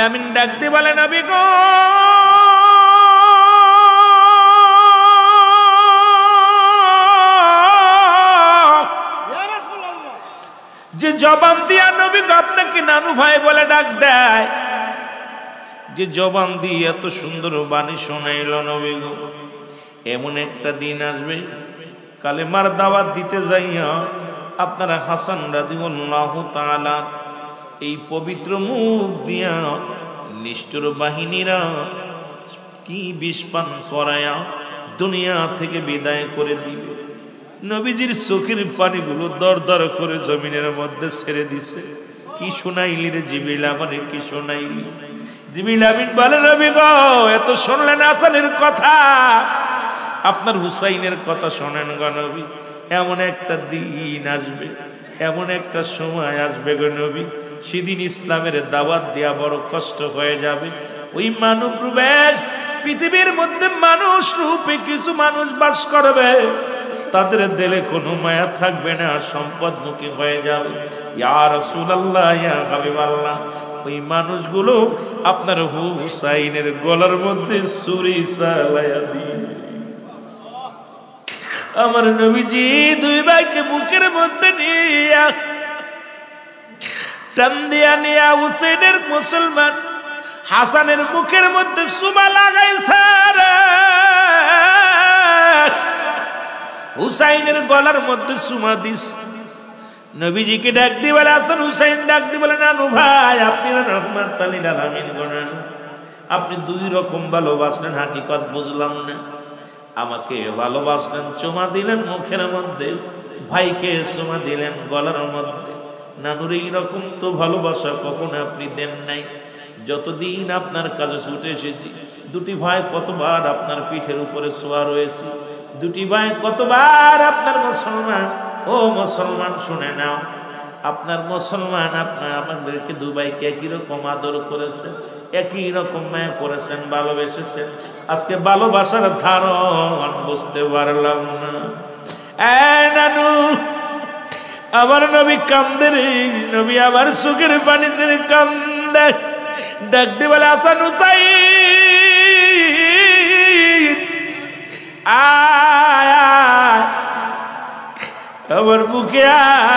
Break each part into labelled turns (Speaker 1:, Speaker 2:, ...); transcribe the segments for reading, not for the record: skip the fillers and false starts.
Speaker 1: আমিন ডাক দিয়ে বলে নবী গো যে জবান দিয়া নবী গো আপনাকে নানু ভাই বলে ডাক দেয়, যে জবান দিয়ে এত সুন্দর বাণী শোনাইল নবী গো, এমন একটা দিন আসবে কালেমার দাওয়াত দিতে যাইয়া আপনারা হাসান রাদিয়াল্লাহু তাআলা এই পবিত্র মুখ দিয়া নিষ্ঠুর বাহিনীরা কি বিষপান করায়া দুনিয়া থেকে বিদায় করে দিবে। নবীজির চোখের পানিগুলো দর দর করে জমিনের মধ্যে ছেড়ে দিছে। কি শোনাইলি রে জিবরিল আমারে, কি শোনাইলি? জিবরিল আমিন বলে নবী গো এত শুনলেন হাসানের কথা, আপনার হুসাইনের কথা শোনেন গো নবী। এমন একটা দিন আসবে, এমন একটা সময় আসবে গো নবী, সেদিন ইসলামের দাওয়াত দেয়া বড় কষ্ট হয়ে যাবে। ওই মানব রূপে পৃথিবীর মধ্যে মানুষ রূপে কিছু মানুষ বাস করবে, তাদের দিলে কোনো মায়া থাকবে না, সম্পদমুখী হয়ে যাবে। ইয়া রাসূলুল্লাহ, ইয়া হাবিবাল্লাহ, ওই মানুষগুলো আপনার হুসাইনের গলার মধ্যে ছুরি চালায়া দিবে। আমার নবীজি দুই ভাইকে বুকের মধ্যে নিয়া টান দিয়া নিয়া হুসাইনের মুসলমান হাসানের মুখের মধ্যে সুমা লাগাইছে, হুসাইনের গলার মধ্যে সুমা দিস। নবীজিকে ডাক দিয়ে বলে হাসান, হুসাইন ডাক দিয়ে বলে নানু ভাই আপনি রহমাত লিল আলামিন গণান, আপনি দুই রকম ভালোবাসলেন, হাকিকত বুঝলাম না। আমাকে ভালোবাসলেন, চুমা দিলেন মুখের মধ্যে, ভাইকে চুমা দিলেন গলার মধ্যে। নানুর এইরকম তো ভালোবাসা কখনো আপনি দেন নাই। যতদিন আপনার কাছে ছুটে এসেছি, দুটি ভাই কতবার আপনার পিঠের উপরে শোয়া রয়েছে, দুটি ভাই কতবার আপনার মুসলমান, ও মুসলমান শুনে নাও, আপনার মুসলমান আপনার আমাদেরকে দু ভাইকে একই রকম আদর করেছে, একই রকম মায়া করেছেন, ভালোবেসেছেন। আজকে ভালোবাসার ধারণ বুঝতে পারলাম না। নানু আমার নবী কান্দে রে, নবী আমার চোখের পানি ছেড়ে কান্দে। ডাক দিয়ে বলে হাসান হুসাইন আয় আয় আমার বুকে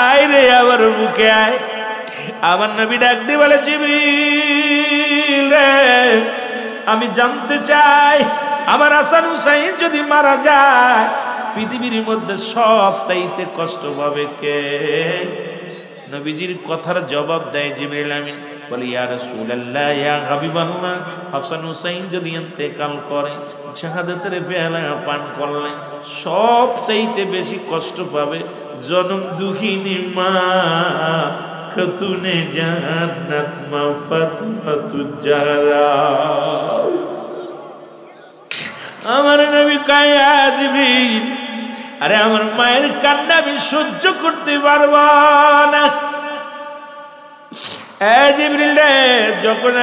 Speaker 1: আয় রে, আমার বুকে আয়। আমার নবী ডাক দিয়ে বলে জিবরিল রে, আমি জানতে চাই আমার হাসান হুসাইন যদি মারা যায় পৃথিবীর মধ্যে সব চাইতে কষ্ট পাবে কে? নবীজির কথার জবাব দেয় জিবরিল আমিন বলে ইয়া রাসূলুল্লাহ, ইয়া হাবিবাল্লাহ, হাসান হুসাইন যদি ইন্তেকাল করে, শাহাদাতের পেয়ালা পান করলে সব চাইতে বেশি কষ্ট পাবে জনম দুঃখিনী মা খাতুনে জান্নাত মা ফাতিমাতুজ জাহরা। আমার নবী কায়া জিবরিল, আরে আমার মায়ের কান্না আমি সহ্য করতে পারবো না। জিবরিল রে, যখন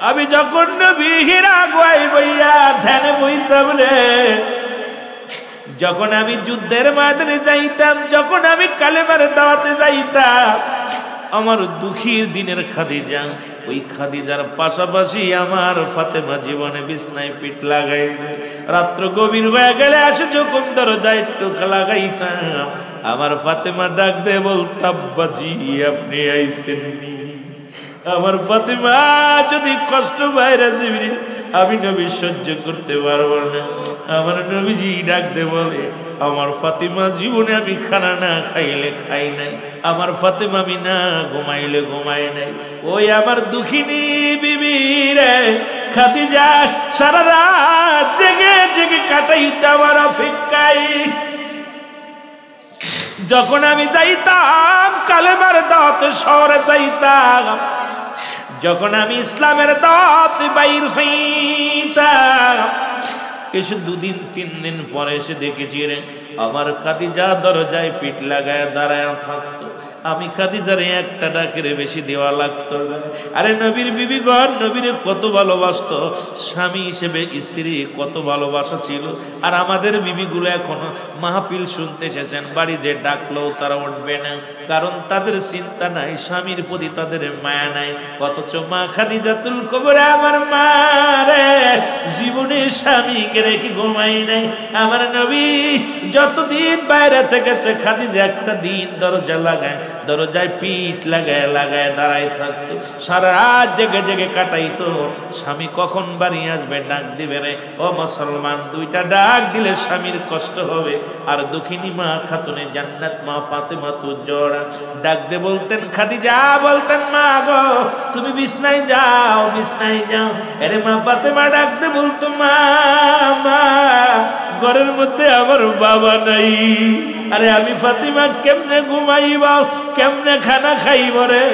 Speaker 1: আমি যখন নবী হীরা গোয়াই বইয়া ধ্যানে বইতাম রে, যখন আমি যুদ্ধের ময়দানে যাইতাম, যখন আমি কালেমার দাওয়াতে যাইতাম, আমার দুঃখীর দিনের খাদিজা, ওই খাদিজার পাশাপাশি আমার ফাতেমা জীবনে বিছনায় পিঠ লাগাই, রাত্র গভীর হয়ে গেলে আসে যখন দরজায় টোকা লাগাইতাম, আমার ফাতেমা ডাক দে বলতাম বাজি আপনি আইসেননি। আমার ফাতেমা যদি কষ্ট বাইরে জিবরিল আমি নবী সহ্য করতে পারবো না। আমার নবীজি ডাক দে বলে আমার ফাতেমা জীবনে আমি খানা না খাইলে খাই নাই, আমার ফাতেমা আমি না ঘুমাইলে ঘুমাই নাই। ওই আমার দুঃখিনী বিবি রে খাদিজা সারা রাত জেগে জেগে কাটাইতে আমার অপেক্ষায়। যখন আমি যাইতাম কালেমার দাওয়াতে শহরে যাইতাম, যখন আমি ইসলামের দাওয়াতে বাইর হইতাম, এসে দুদিন তিন দিন পরে এসে দেখেছি রে আমার খাদিজা দরজায় পিঠ লাগায় দাঁড়ায় থাকতো। আমি খাদিজার একটা ডাকের বেশি দেওয়া লাগতো না। আরে নবীর বিবিগণ নবীরে কত ভালোবাসতো, স্বামী হিসেবে স্ত্রী কত ভালোবাসা ছিল। আর আমাদের বিবিগুলো এখনো মাহফিল শুনতে এসেছেন, বাড়ি যে ডাকলেও তারা উঠবে না, কারণ তাদের চিন্তা নাই, স্বামীর প্রতি তাদের মায়া নাই। অথচ মা খাদিজাতুল কুবরা আমার মা রে, জীবনে স্বামীকে রেখে ঘুমাই নাই। আমার নবী যতদিন বাইরে থেকেছে, খাদিজা একটা দিন দরজা লাগায়, দরজায় পিঠ লাগায় লাগায় দাঁড়াই থাকতো, সারা রাত জেগে জেগে কাটাইতো। স্বামী কখন বাড়ি আসবে ডাক দিবে রে। ও মুসলমান, দুইটা ডাক দিলে স্বামীর কষ্ট হবে। আর দক্ষিণী মা খাতুনে জান্নাত মা ফাতেমা তুজ্জোরা ডাক দিয়ে বলতেন খাদিজা, বলতেন মা গো তুমি বিছনায় যাও, বিছনায় যাও। আরে মা ফাতেমা ডাক দিয়ে বলতো মা, মা ঘরের মধ্যে আমার বাবা নাই। আরে আমি ফাতিমা কেমনে ঘুমাইবা, কেমনে খানা খাইব রে?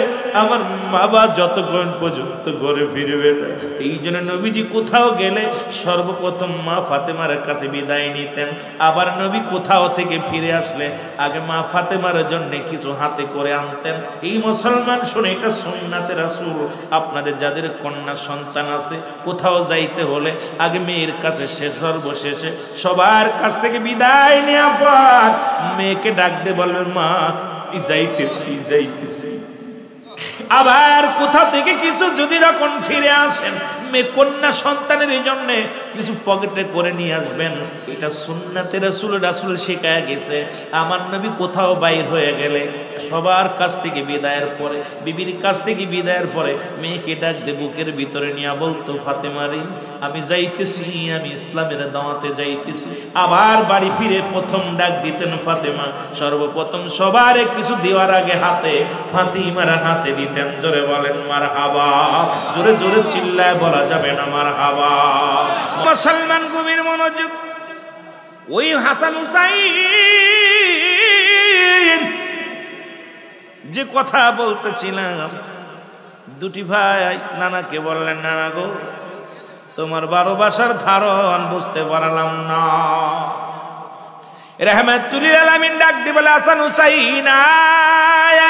Speaker 1: আমার বাবা যতক্ষণ পর্যন্ত ঘরে ফিরবে না। এই জন্য নবীজি কোথাও গেলে সর্বপ্রথম মা ফাতেমার কাছে বিদায় নিতেন। আবার নবী কোথাও থেকে ফিরে আসলে আগে মা ফাতেমার জন্য কিছু হাতে করে আনতেন। এই মুসলমান শুনে, এটা সুন্নাতে রাসূল। আপনাদের যাদের কন্যা সন্তান আছে, কোথাও যাইতে হলে আগে মেয়ের কাছে সর্বশেষে সবার কাছ থেকে বিদায় নেওয়ার পর মেয়েকে ডাক দিয়ে বলবেন মা যাইতেছি যাইতেছি। আবার কোথা থেকে কিছু যদি যখন ফিরে আসেন, মেয়ে কন্যা সন্তানের এই জন্য কিছু পকেটে করে নিয়ে আসবেন। এটা সুন্নাতে রাসূল, রাসূল শেখায় গেছে। আমার নবী কোথাও বাইর হয়ে গেলে সবার কাছ থেকে বিদায়ের পরে, বিবির কাছ থেকে বিদায়ের পরে মেয়েকে ডাক দিয়ে বুকের ভিতরে নিয়ে বলতো ফাতেমারি আমি যাইতেছি, আমি ইসলামের দাওয়াতে যাইতেছি। আবার বাড়ি ফিরে প্রথম ডাক দিতেন ফাতেমা। সর্বপ্রথম সবার কিছু দেওয়ার আগে হাতে ফাতিমার হাতে দিতেন। জোরে বলেন মারহাবা, জোরে জোরে চিল্লায় বলা যাবে না মারহাবা। মুসলমান গভীর মনোযোগ। ওই হাসান হুসাইন যে কথা বলতেছিলাম, দুটি ভাই নানাকে বললেন নানা গো তোমার ভালোবাসার ধারণ বুঝতে পারলাম না। রাহমাতুল লিল আলামিন ডাক দিয়ে বলে হাসান হুসাইন আয়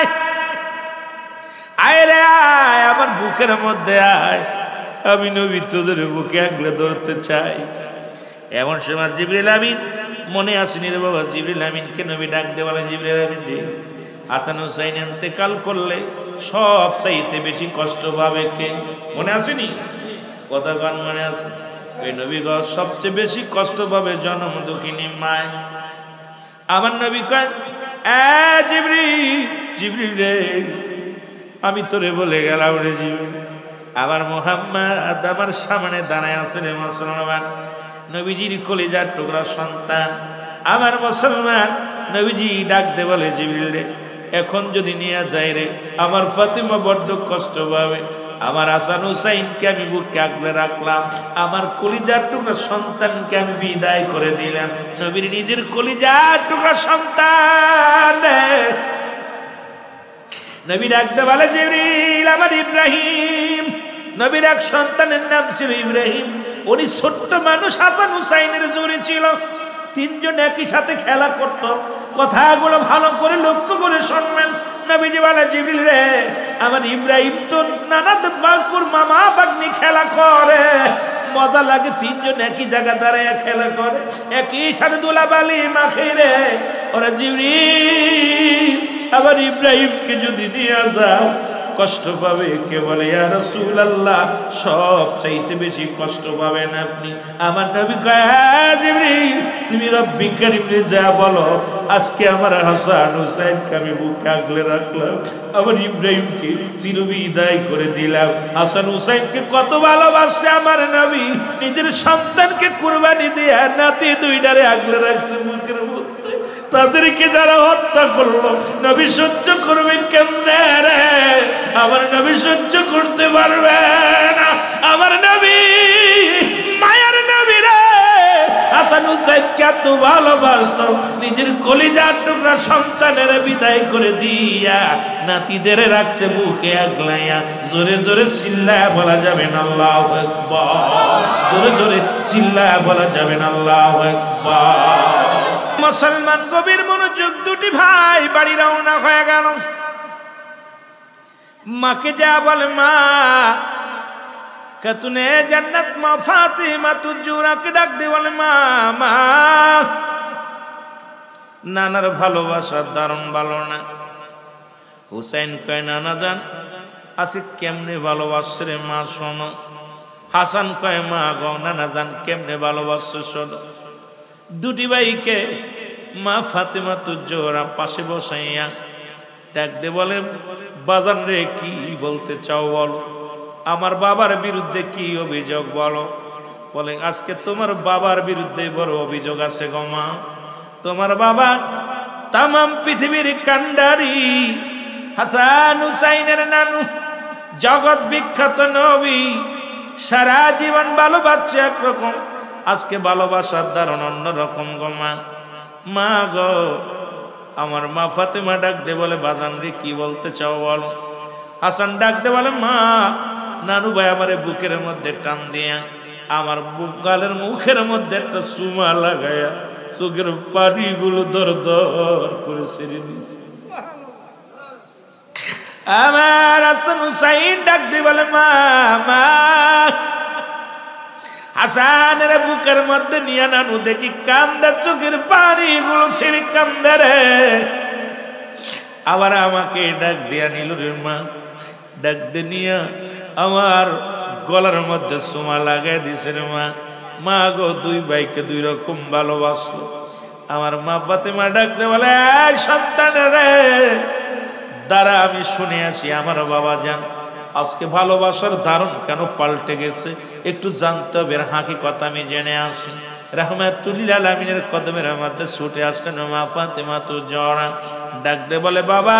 Speaker 1: আয় রে আয়, আমার বুকের মধ্যে আয়, আমি নবী তোদের বুকে আগলে ধরতে চাই। এমন সময় জিবরিল আমিন, মনে আসেনি রে বাবা, জিবরিল আমিনকে নবী ডাক দিয়ে বলে জিবরিল আমিন রে, হাসান হুসাইন ইন্তেকাল করলে সব চাইতে বেশি কষ্ট পাবে কে? মনে আসেনি? কথা গান মনে আছে? ওই নবী গো সবচেয়ে বেশি কষ্ট পাবে জনম দুঃখিনী মায়। আমার নবী কয় জিবরিল, জিবরিল রে আমি তোরে বলে গেলাম রে জিবরিল, আমার মুহাম্মদ আমার সামনে দাঁড়ায় আছে রে মুসলমান, নবীজির কলিজার টুকরা সন্তান আমার মুসলমান। নবীজি ডাক দে বলে জিবরিল রে এখন যদি নিয়ে যায় রে আমার ফাতিমা বড্ড কষ্ট পাবে। আমার হাসান হুসাইনকে আমি বুকে আগলে রাখলাম, আমার কলিজার টুকরা সন্তানকে আমি বিদায় করে দিলাম। নবীর নিজের কলিজার টুকরা সন্তান নবী ডাকতে বলে জিবরিল আমার ইব্রাহিম, নবীর এক সন্তানের নাম ছিল ইব্রাহিম। উনি ছোট্ট মানুষ, হাসান হুসাইনের জুড়ি ছিল, তিনজন একই সাথে খেলা করত। কথাগুলো ভালো করে লক্ষ্য করে শুনবেন। নবীজি বলে জিবরিল রে আমার ইব্রাহিম তো নানা বাকুর মামা বাগনি খেলা করে, মজা লাগে, তিনজন একই জায়গা দাঁড়ায় খেলা করে, একই সাথে দুলাবালি মাখে রে। ওরা জিবরিল আবার ইব্রাহিমকে যদি নিয়ে যাও কষ্ট পাবে কে? বলে ইয়া রাসূলুল্লাহ সব চাইতে বেশি কষ্ট পাবেন আপনি। আমার নবী কয় জিবরিল তুমি রব্বি কারীমকে যা বলো, আজকে আমার হাসান হুসাইনকে আমি বুকে আগলে রাখলাম, আমার ইব্রাহিমকে চিরবিদায় করে দিলাম। হাসান হুসাইনকে কত ভালোবাসে আমার নবী, নিজের সন্তানকে কুরবানি দিয়ে নাতি দুইটারে আগলে রাখছে বুকের মধ্যে। তাদেরকে যারা হত্যা করলো নবী সহ্য করবে কেমনে রে? আমার নবী সহ্য করতে পারবে না। আমার নবী মায়ের নবী রে হাসান হুসাইনকে এত ভালোবাসতো, নিজের কলিজার টুকরা সন্তানের বিদায় করে দিয়া নাতিদের রাখছে বুকে আগলাইয়া। জোরে জোরে চিল্লায়া বলা যাবে না আল্লাহু আকবার, জোরে জোরে চিল্লায়া বলা যাবে না আল্লাহু আকবার। মুসলমান গভীর মনোযোগ। দুটি ভাই বাড়ি রওনা হয়ে গেল। মাকে যা বলে মা খাতুনে জান্নাত মা ফাতিমা তুজুরাকে ডাক দিয়ে বলে মা মা নানার ভালোবাসার দারুণ ভালো না। হুসাইন কয় নানা জান আজকে কেমনে ভালোবাসছে রে মা শোনো। হাসান কয় মা গো নানা জান কেমনে ভালোবাসছে শোনো। দুটি ভাইকে মা ফাতিমা তুজোরা পাশে বসাইয়া ডাক দিয়ে বলে বাজান রে কি বলতে চাও বলো, আমার বাবার বিরুদ্ধে কি অভিযোগ বলো। বলে আজকে তোমার বাবার বিরুদ্ধে বড় অভিযোগ আছে গো মা। তোমার বাবা তামাম পৃথিবীর কান্ডারি হাসান হুসাইনের নানু, জগৎ বিখ্যাত নবী, সারা জীবন ভালোবাসছে একরকম, আজকে ভালোবাসার দারুণ অন্যরকম গো মা। মা গো আমার মা ফাতেমা ডাক দে বলে বাজান রে কি বলতে চাও বলো। হাসান ডাক দে বলে মা নানু ভাই আমারে বুকের মধ্যে টান দিয়া আমার বুক গালের মুখের মধ্যে একটা সুমা লাগাইয়া চোখের পানিগুলো দর দর করে ছেড়ে দিয়েছে। আমার হাসান হুসাইন ডাক দিয়ে বলে মা মা। হাসানের বুকের মধ্যে নিয়ে নানু দেখি কান্দা, চোখের পানিগুলো ছেড়ে কান্দে রে। আবার আমাকে ডাক দিয়া নিল রে মা। ডাক দিয়ে নিয়ে আমার গলার মধ্যে সুমা লাগাই দিছে রে মা। মা গো দুই ভাইকে দুই রকম ভালোবাসলো। আমার মা ফাতেমা ডাকতে বলে সন্তান রে দ্বারা আমি শুনে আসি আমার বাবা যান আজকে ভালোবাসার ধারণ কেন পাল্টে গেছে একটু জানতে হবে, হাকিকত আমি জেনে আসি। রাহমাতুল আলামিনের কদমের মধ্যে ছুটে আসলেন মা ফাতেমা তুজোরা। ডাকতে বলে বাবা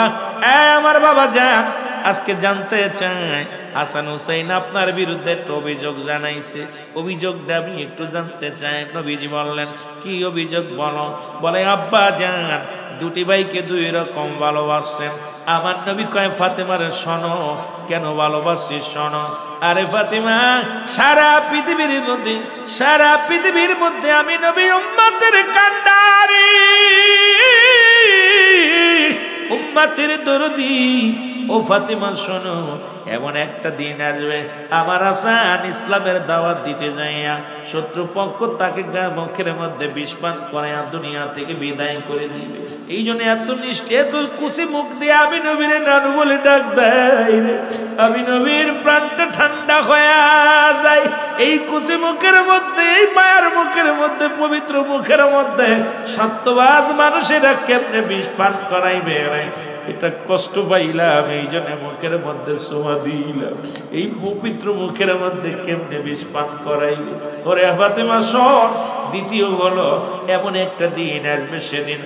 Speaker 1: আমার বাবা যান আজকে জানতে চাই হাসান হুসাইন আপনার বিরুদ্ধে একটা অভিযোগ জানাইছে, অভিযোগটা আমি একটু জানতে চাই। নবীজি বললেন কি অভিযোগ বলো। বলে আব্বা জান দুটি ভাইকে দুই রকম ভালোবাসেন। আমার নবী কয় ফাতেমারে শোনো কেন ভালোবাসিস শোনো। আরে ফাতেমা সারা পৃথিবীর মধ্যে আমি নবী উম্মতের কান্ডারি, উম্মতের দরদি। ও ফাতেমা শোনো এমন একটা দিন আসবে আমার হাসান ইসলামের দাওয়াত দিতে যাইয়া শত্রুপক্ষ তাকে মুখের মধ্যে বিষ পান করাইয়া দুনিয়া থেকে বিদায় করে দিবে। এই জন্য এত নিষ্ঠে এত খুশি মুখ দিয়ে আমি নবীর নানু বলে ডাক দেয়। আমি নবীর প্রাণটা ঠান্ডা হয়ে যায় এই খুশি মুখের মধ্যে, এই মায়ার মুখের মধ্যে, পবিত্র মুখের মধ্যে। সত্যবাদ মানুষেরা কেমনে বিষ পান করাইবে এটা কষ্ট পাইলাম, এই জন্য মুখের মধ্যে সোমা দিলাম। এই পবিত্র মুখের মধ্যে কেমনে বিষ পান করাইবে। ওরে ফাতেমা শোন দ্বিতীয় হলো এমন একটা দিন আসবে সেদিন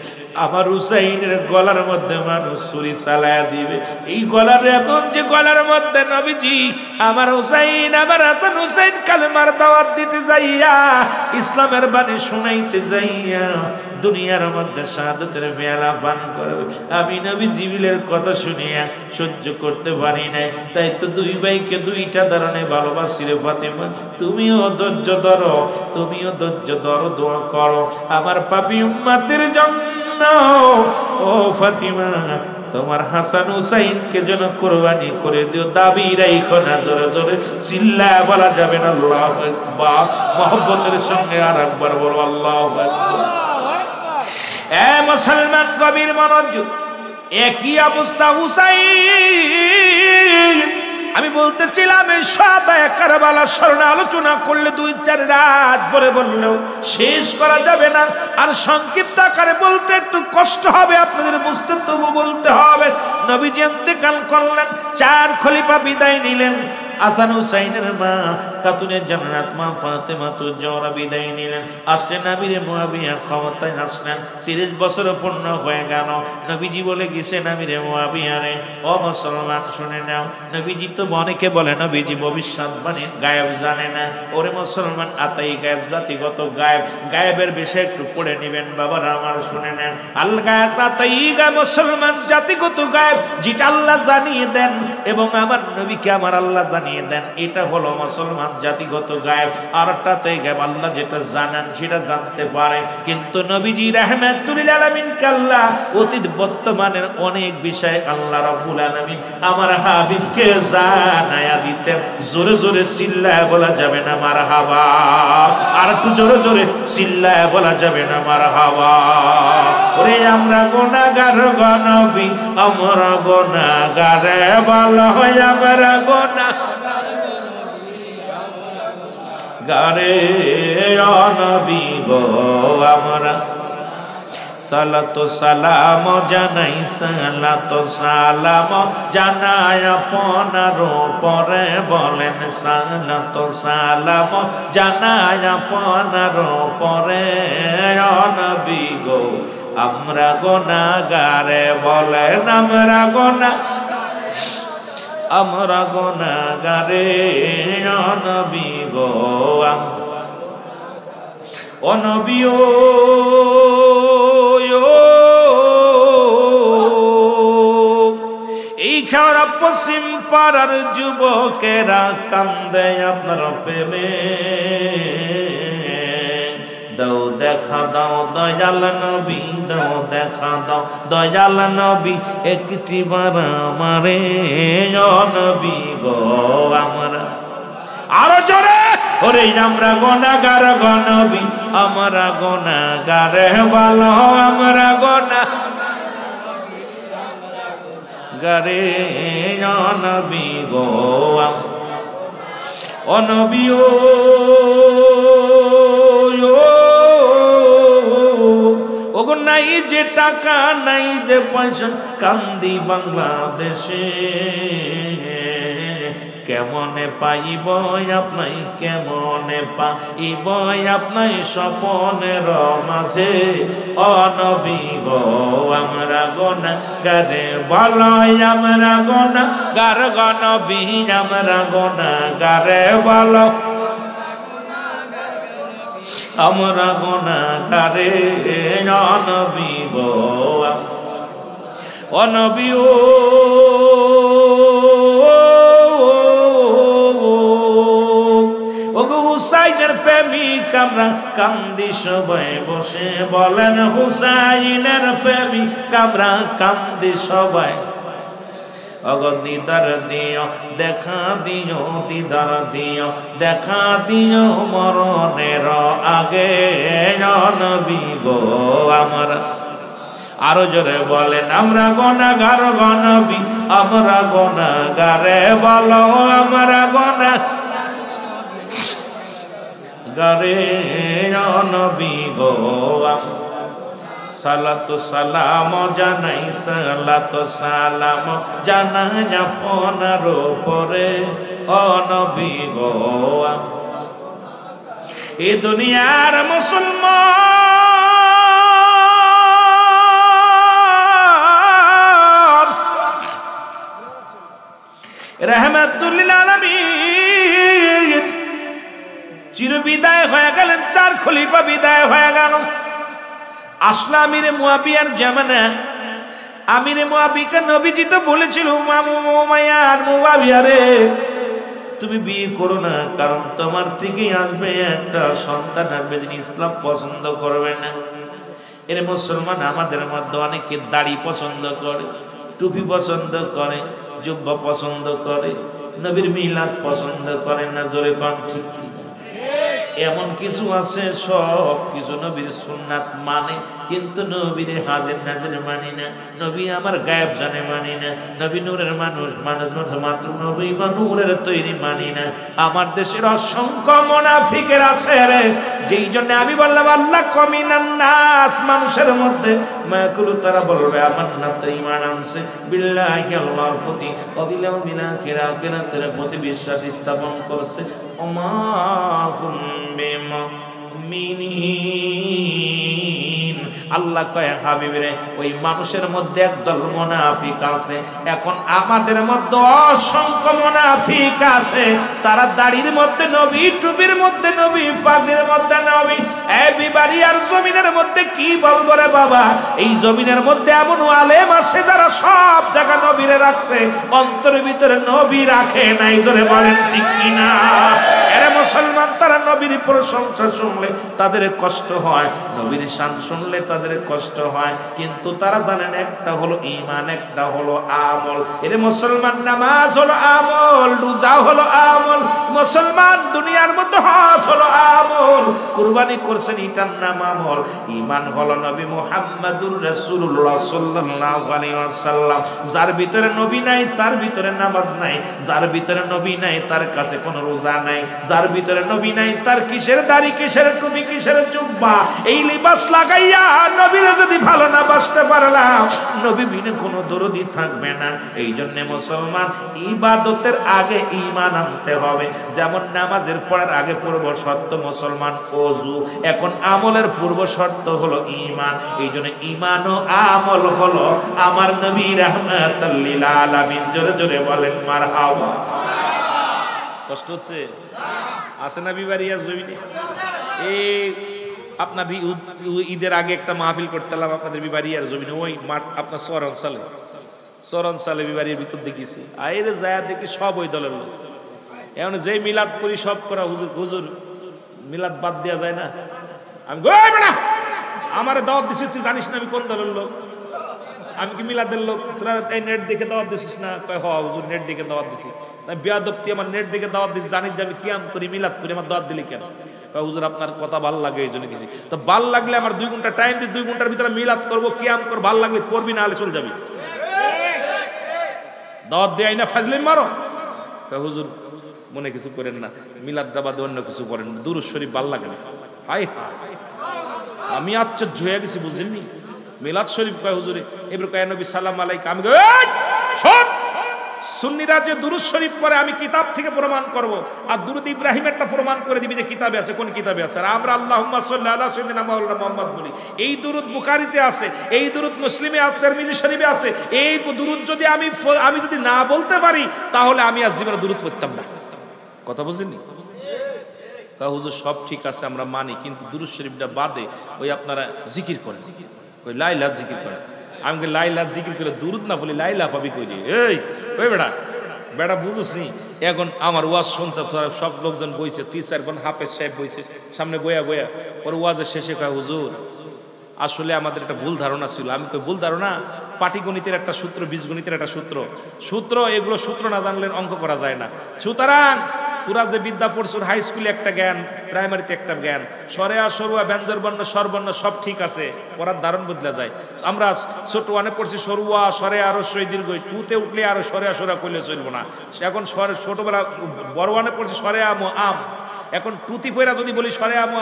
Speaker 1: আমার হুসাইনের গলার মধ্যে মানুষ ছুরি চালায়া দিবে। এই গলার এখন যে গলার মধ্যে নবীজি আমার হুসাইন আমার হাসান হুসাইন কালেমার দাওয়াত দিতে যাইয়া ইসলামের বাণী শুনাইতে যাইয়া দুনিয়ার মধ্যে শাহাদাতের পেয়ালা পান করবে। আমি নবী জিবরিলের কথা শুনিয়া সহ্য করতে পারি নাই, তাই তো দুই ভাইকে দুইটা ধরনের ভালোবাসি রে ফাতেমা। তুমিও ধৈর্য ধরো, তুমিও ধৈর্য ধরো, দোয়া করো আমার পাপী উম্মতের জন্য। ও ফাতেমা তোমার হাসান হুসাইনকে যেন কোরবানি করে দিও, দাবি রাইখো না। জোরে জোরে চিল্লা বলা যাবে না আল্লাহু আকবার, মহব্বতের সঙ্গে আর একবার বলো আল্লাহু আকবার। এ মুসলমান কবির মনোযোগ, একই অবস্থা হুসাইন। আমি বলতেছিলাম এই শাহাদায়ে কারবালার স্মরণে আলোচনা করলে 2-4 রাত পরে বললেও শেষ করা যাবে না। আর সংক্ষিপ্ত আকারে বলতে একটু কষ্ট হবে, আপনাদের বুঝতে তবু বলতে হবে। নবীজি ইন্তেকাল করলেন, 4 খলিফা বিদায় নিলেন। হাসান হুসাইনের মা খাতুনে জান্নাত মা ফাতেমা তুজোরা বিদায় নিলেন। আসলেন আমিরে মুয়াবিয়া ক্ষমতায় আসলেন। 30 বছর পূর্ণ হয়ে গেল। নবীজি বলে গেছেন আমিরে মুয়াবিয়া রে ও মুসলমান শুনে নাও। নবীজি তো অনেকে বলে নবীজি ভবিষ্যৎবাণী গায়েব জানে না। ওরে মুসলমান আতাই গায়েব, জাতিগত গায়েব, গায়েবের বিষয় একটু পড়ে নেবেন বাবারা আমার, শুনে নেন। আল গায়েব আতাই গা মুসলমান জাতিগত গায়েব যেটা আল্লাহ জানিয়ে দেন এবং আমার নবীকে আমার আল্লাহ জানিয়ে জানিয়ে দেন। এটা হলো মুসলমান জাতিগত গায়েব। আরেকটাতে গায়েব আল্লাহ যেটা জানেন সেটা জানতে পারে, কিন্তু নবীজি রাহমাতুল লিল আলামিন কাল্লা, অতীত বর্তমানের অনেক বিষয় আল্লাহ রাব্বুল আলামিন আমার হাবিবকে জানায়া দিতেন। জোরে জোরে চিল্লায় বলা যাবে না মারহাবা, আর একটু জোরে জোরে চিল্লায় বলা যাবে না মারহাবা। ওরে আমরা গুনাহগার গো নবী, আমরা গুনাহগারে ভালো হয়, আমরা গুনাহগারে ও নবী গো আমরা সালাতু সালাম জানাই, সালাতু সালাম জানাই আপনার উপরে, বলেন সালাতু সালাম জানাই আপনার উপরে ও নবী গো আমরা গুনাহগারে, বলেন আমরা গুনাহগারে ও নবী গো ও নবী ও এই খাওয়ার পশ্চিম পাড়ার যুবকেরা কান্দে আপনার প্রেমে, দাও দেখা দাও দয়াল নবী, দাও দেখা দাও দয়াল নবী, একটি বার আমারে ও নবী গো আমরা, আরো জোরে ওরে আমরা গুনাহগার গো নবী, আমরা গুনাহগারে ভালো, আমরা গুনাহগারে ও নবী গো ও নবী ও গো নাই যে টাকা নাই যে পয়সা, কান্দি বাংলাদেশে, কেমনে পাইব আপনাই, কেমনে পাইব আপনাই স্বপনের মাঝে ও নবী গো আমরা গুনাহগারে ভালো, আমরা গুনাহগার গো নবী, আমরা গুনাহগারে ভালো, আমরা গুনাহগারে ও নবী গো ও নবী ও গো হুসাইনের প্রেমিক আমরা কান্দি সবাই বসে, বলেন হুসাইনের প্রেমিক আমরা কান্দি সবাই, অগো দিদার দিও দেখা দিও, দিদার দিও দেখা দিও মরণের আগে ও নবী গো আমরা, আরো জোরে বলেন আমরা গুনাহগার গো নবী, আমরা গুনাহগারে ভালো, আমরা গুনাহগারে ও নবী গো সালাতু সালাম জানাই, সালাতু সালাম জানাই আপনার উপরে ও নবী গো এই দুনিয়ার মুসলমান রাহমাতুল লিল আলামিন চির বিদায় হয়ে গেলেন, 4 খলিফা বিদায় হয়ে গেল। আসলা আমিরে মুয়াবিয়ার জামানা, আমিরে মুয়াবিকে নবীজি তো বলেছিল মুয়াবিয়া রে তুমি বিয়ে করো না, কারণ তোমার থেকেই আসবে একটা সন্তান, আসবে যিনি ইসলাম পছন্দ করবে না। এর মুসলমান আমাদের মধ্যে অনেকে দাড়ি পছন্দ করে, টুপি পছন্দ করে, জুব্বা পছন্দ করে, নবীর মিলাদ পছন্দ করে না। জোরে কোন ঠিক কি? এমন কিছু আছে সব কিছু নবীর সুন্নাত মানে, কিন্তু নবীর হাজির নাজির মানি না, নবী আমার গায়েব জানে মানি না, নবী নূরের মানুষ মাত্র নবী বা নূরের তৈরি মানি না। আমার দেশের অসংখ্য মুনাফিকের আছে রে, যেই জন্য আমি বললাম আল্লাহ কমিনান নাস, মানুষের মধ্যে মাকুলু তারা বলবে আমার না তো ঈমান আনছে বিল্লাহি আল্লাহর প্রতি, অবিলাও বিনা কিরাতের প্রতি বিশ্বাস স্থাপন করছে। ওমা হুম বিমুমিনিন আল্লাহ কয় হাবিবরে ওই মানুষের মধ্যে একদল মুনাফিক আছে। এখন আমাদের মধ্যে অসংখ্য মুনাফিক আছে, তারা দাড়ির মধ্যে নবী, টুপির মধ্যে নবী, পাগড়ির মধ্যে নবী। এই বিবাড়ি আর জমিনের মধ্যে কি বলবো রে বাবা, এই জমিনের মধ্যে এমন আলেম আছে যারা সব জায়গা নবীরে রাখছে, অন্তরের ভিতরে নবী রাখে নাই। ধরে বলেন ঠিক কিনা? এরা মুসলমান, তারা নবীর প্রশংসা শুনলে তাদের কষ্ট হয়, নবীর শান শুনলে তাদের কষ্ট হয়, কিন্তু তারা জানেন একটা হলো ঈমান, একটা হলো আমল। এরে মুসলমান, নামাজ হলো আমল, রোজা হলো আমল, মুসলমান দুনিয়ার মধ্যে হজ হলো আমল, কুরবানি করছেন এটার নাম আমল। ঈমান হলো নবী মুহাম্মাদুর রাসূলুল্লাহ সাল্লাল্লাহু আলাইহি ওয়াসাল্লাম। যার ভিতরে নবী নাই তার ভিতরে নামাজ নাই, যার ভিতরে নবী নাই তার কাছে কোনো রোজা নাই, যার ভিতরে নবী নাই তার কিসের দাড়ি, কিসের টুপি, কিসের জুব্বা। এই লিবাস লাগাইয়া নবীরে যদি ভালো না বাসতে পারলাম, নবী বিনে কোনো দরদি থাকবে না। এই জন্য মুসলমান, ইবাদতের আগে ঈমান আনতে হবে। যেমন নামাজের পড়ার আগে পূর্ব শর্ত মুসলমান ওযু, এখন আমলের পূর্ব শর্ত হলো ঈমান। এই জন্য ঈমান ও আমল হলো আমার নবী রাহমাতুল লিল আলামিন। জোরে জোরে বলেন মারহাবা। কষ্ট হচ্ছে? আছে না বিবারিয়া জমিনে? এই আপনার ঈদের আগে একটা মাহফিল করতেলাম আপনাদের বিবারিয়ার জমিনে, ওই মাঠ আপনার চরণ সালে বিবারিয়ার ভিতর দেখিছি। আইরে যায় দেখি সব ওই দলের লোক। এখন যে মিলাদ করি সব করা হুজুর, হুজুর মিলাদ বাদ দেওয়া যায় না। আমি আমার দাওয়াত দিছি, তুই জানিস না আমি কোন দলের লোক? আমি কি মিলাদের লোক? তোরা এই নেট দেখে দাওয়াত দিছিস না? কয় হ হুজুর নেট দেখে দাওয়াত দিছি। বেয়াদব, তুই আমার নেট দেখে দাওয়াত দিছিস, জানিস যে আমি কিয়াম করি, মিলাদ করি, আমার দাওয়াত দিলি কেন? কয় হুজুর আপনার কথা ভাল লাগে এই জন্য দিছি। তো ভাল লাগলে আমার 2 ঘন্টা টাইম দিয়ে 2 ঘন্টার ভিতরে মিলাদ করবো, কিয়াম করবো, ভাল লাগলে পড়বি, না হলে চলে যাবি। দাওয়াত দেয় না ফাজলিম মারো। কয় হুজুর মনে কিছু করেন না, মিলাদ দাবাদ অন্য কিছু করেন, দুরূদ শরীফ ভাল লাগে না। হাই আমি আশ্চর্য হয়ে গেছি, বুঝলেননি? মিলাদ শরীফ কয় হুজুরে, এবার কয় নবী সালাম আলাইকুম। আমি শোন, সুন্নিরা যে দুরূদ শরীফ পড়ে আমি কিতাব থেকে প্রমাণ করব, আর দুরূদ ইব্রাহিমেরটা প্রমাণ করে দিবি যে কিতাবে আছে। কোন কিতাবে আছে? আর আমরা আল্লাহুম্মা সাল্লি আলা সাইয়্যিদিনা মাওলানা মুহাম্মদ বলি। এই দুরূদ বুখারীতে আছে, এই দুরূদ মুসলিমে আছে, তিরমিজি শরীফে আছে। এই দুরূদ যদি আমি যদি না বলতে পারি, তাহলে আমি আজ জীবনে দুরূদ পড়তাম না। কথা বুঝেননি? হুজুর সব ঠিক আছে আমরা মানি, কিন্তু দুরূদ শরীফটা বাদে ওই আপনারা জিকির করেন, ওই লাইলা জিকির করেন। আমি লাইলা জিকির করে দুরূদ না বলি, লাইলা পাবি কই রে? এই ওই বেটা বুঝোস নি? এখন আমার ওয়াজ শুনছে সব লোকজন বইছে, 3-4 জন হাফেজ সাহেব বইছে সামনে, বয়া ওর ওয়াজের শেষে কয় হুজুর আসলে আমাদের একটা ভুল ধারণা ছিল। আমি কই ভুল ধারণা? পাটিগণিতের একটা সূত্র, বীজগণিতের একটা সূত্র, এগুলো সূত্র না জানলে অঙ্ক করা যায় না। সুতরাং তোরা যে বিদ্যা পড়ছুর, হাই স্কুলে একটা জ্ঞান, প্রাইমারিতে একটা জ্ঞান, সরেয়া সরুয়া ব্যঞ্জন বর্ণ স্বরবর্ণ সব ঠিক আছে, পড়ার ধারণ বদলা যায়। আমরা ছোট 1-এ পড়ছি সরুয়া সরেয়া রস্বই দীর্ঘই, 2-তে উঠলে আরো সরেয়া সরা করলে চলবো না। এখন ছোটবেলা বড় 1-এ পড়ছি সরেয়া আম, এখন টুতি পয়রা যদি বলি সরে আম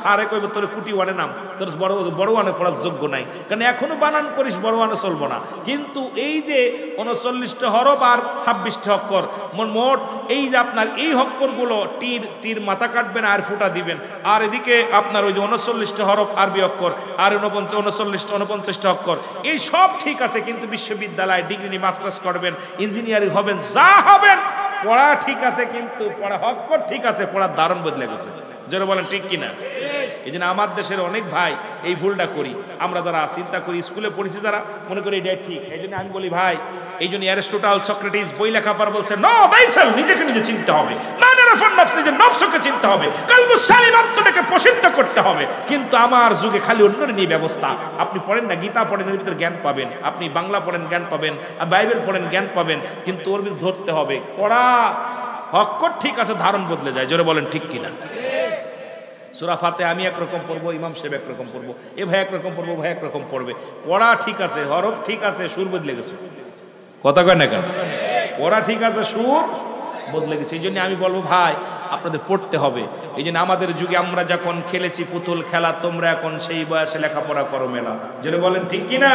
Speaker 1: সারে কইব তোর কুটি 1-এ নাম, তোর বড় 1-এ পড়ার যোগ্য নাই, কারণ এখনো বানান করিস বড় 1-এ চলবো না। কিন্তু এই যে 39টা হরফ আর 26টা অক্ষর, মোট এই যে আপনার এই অক্ষরগুলো তীর মাথা কাটবেন আর ফুটা দিবেন, আর এদিকে আপনার ওই যে 39টা হরফ আরবি অক্ষর আর 49টা অক্ষর, এই সব ঠিক আছে। কিন্তু বিশ্ববিদ্যালয়ে ডিগ্রি নিয়ে মাস্টার্স করবেন, ইঞ্জিনিয়ারিং হবেন, যা হবেন পড়া ঠিক আছে, কিন্তু পড়া অক্ষর ঠিক আছে, পড়ার ধারণ বদলে গেছে। যারা বলেন ঠিক কিনা? এই জন্য আমার দেশের অনেক ভাই এই ভুলটা করি। আমরা যারা চিন্তা করি, স্কুলে পড়েছি যারা, মনে করি এটাই ঠিক। এই জন্য আমি বলি ভাই, এই জন্য অ্যারিস্টটল, সক্রেটিস বই লেখা পর বলছে নো দাইসেল, নিজেকে নিজে চিনতে হবে, নিজের নফসকে চিনতে হবে, কলবুস সালিম, আত্মাটাকে প্রসিদ্ধ করতে হবে। কিন্তু আমার যুগে খালি অন্যের নিয়ে ব্যবস্থা। আপনি পড়েন না, গীতা পড়েন, এর ভিতরে জ্ঞান পাবেন, আপনি বাংলা পড়েন জ্ঞান পাবেন, আর বাইবেল পড়েন জ্ঞান পাবেন, কিন্তু ওর ভিতরে ধরতে হবে পড়া অক্ষর ঠিক আছে, ধারণ বদলে যায়। জোরে বলেন ঠিক কিনা? সূরা ফাতিহা আমি একরকম পড়বো, ইমাম সাহেব একরকম পড়বো, এ ভাই একরকম পড়বো, ভাই একরকম পড়বে। পড়া ঠিক আছে, হরফ ঠিক আছে, সুর বদলে গেছে। কথা কয় না কেন? পড়া ঠিক আছে, সুর বদলে গেছে। এই জন্য আমি বলবো ভাই আপনাদের পড়তে হবে। এই জন্য আমাদের যুগে আমরা যখন খেলেছি পুতুল খেলা, তোমরা এখন সেই বয়সে লেখাপড়া করো মেলা। যেটা বলেন ঠিক কিনা?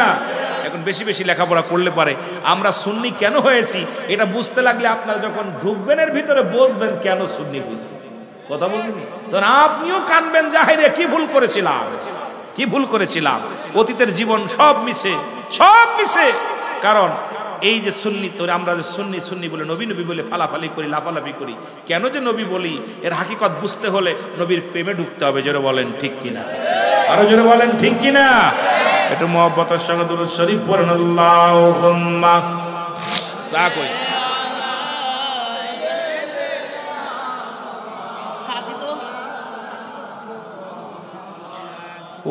Speaker 1: এখন বেশি বেশি লেখাপড়া করলে পারে। আমরা সুন্নি কেন হয়েছি এটা বুঝতে লাগলে আপনারা যখন ঢুকবেন এর ভিতরে বুঝবেন কেন সুন্নি হয়েছি। কথা বুঝিনি তখন আপনিও কানবেন, জাহিরে কি ভুল করেছিলাম। কি ভুল করেছিলাম, অতীতের জীবন সব মিশে। কারণ এই যে সুন্নি, তোর আমরা সুন্নি সুন্নি বলে নবী নবী বলে ফালাফালি করি, লাফালাফি করি, কেন যে নবী বলি এর হাকিকত বুঝতে হলে নবীর প্রেমে ঢুকতে হবে। জোরে বলেন ঠিক কিনা, আরো জোরে বলেন ঠিক কিনা। একটু মহব্বতের সঙ্গে দুরূদ শরীফ পড়েন। আল্লাহুম্মা সা কই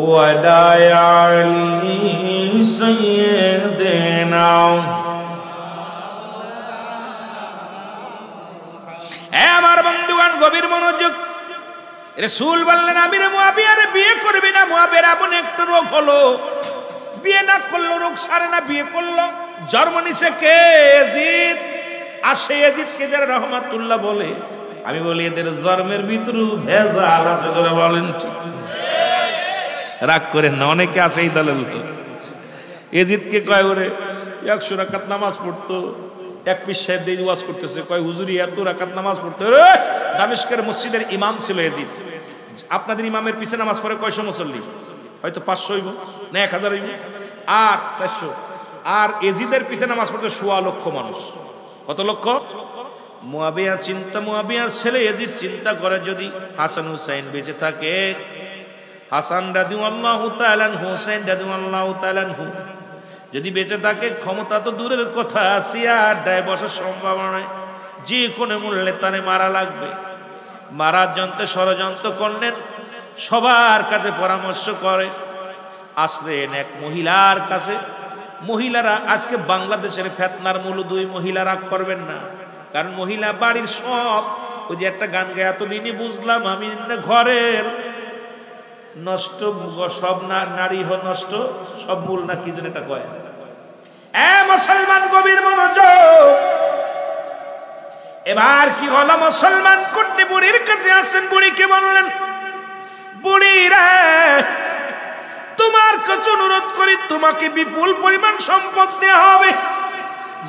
Speaker 1: ওয়াদায়ালি সাইয়্যিদিনা। আমার বন্ধুগণ গভীর মনোযোগ। রাসূল বললেন আমির মুআবিয়ার বিয়ে করবি না। মুআবিয়ার এমন একটা রোগ হলো, বিয়ে না করলো রোগ সারে না, বিয়ে করলো জন্ম নিছে কে? ইয়াজিদ। আর সেই ইয়াজিদকে যারা রহমাতুল্লাহ বলে, আমি বলি এদের জন্মের ভিতরে ভেজাল আছে। যারা বলেন ঠিক, রাগ করেন না, অনেকে আছে এই দলের। ইয়াজিদকে কয় ওরে 100 রাকাত নামাজ পড়তো। এক পীর সাহেব দিয়ে ওয়াজ করতেছে, কয় হুজুরি এত রাকাত নামাজ পড়তো। দামেস্কের মসজিদের ইমাম ছিল ইয়াজিদ। আপনাদের ইমামের পিছনে নামাজ পড়ে কয়শো মুসল্লি? হয়তো 500 হইব না 1000 হইব আর 400। আর ইয়াজিদের পিছনে নামাজ পড়তে 1.25 লক্ষ মানুষ। কত লক্ষ? মুআবিয়ার ছেলে ইয়াজিদ চিন্তা করে, যদি হাসান হুসাইন বেঁচে থাকে, হাসান রাদিয়াল্লাহু তাআলা আনহু, হুসাইন রাদিয়াল্লাহু তাআলা আনহু যদি বেঁচে থাকে, ক্ষমতা তো দূরের কথা, চেয়ারটায় বসার সম্ভাবনা, যে কোনো মূল্যে তারে মারা লাগবে। মারার যন্ত্রে ষড়যন্ত্র করলেন, সবার কাছে পরামর্শ করে, আসলেন এক মহিলার কাছে। মহিলারা আজকে বাংলাদেশের ফেতনার মূল 2 মহিলা, রাগ করবেন না, কারণ মহিলা বাড়ির সব। ওই যে একটা গান গায়ে, এতদিনই বুঝলাম আমি ঘরের নষ্ট সব নারী নষ্ট সব মূল, না কি যেন এটা কয়। মুসলমান গভীর মনোযোগ। এবার কি হলো, মুসলমান কুটনি বুড়ির কাছে আসেন। বুড়িকে বললেন, বুড়ি রে, তোমার কাছে অনুরোধ করি, তোমাকে বিপুল পরিমাণ সম্পদ দেওয়া হবে,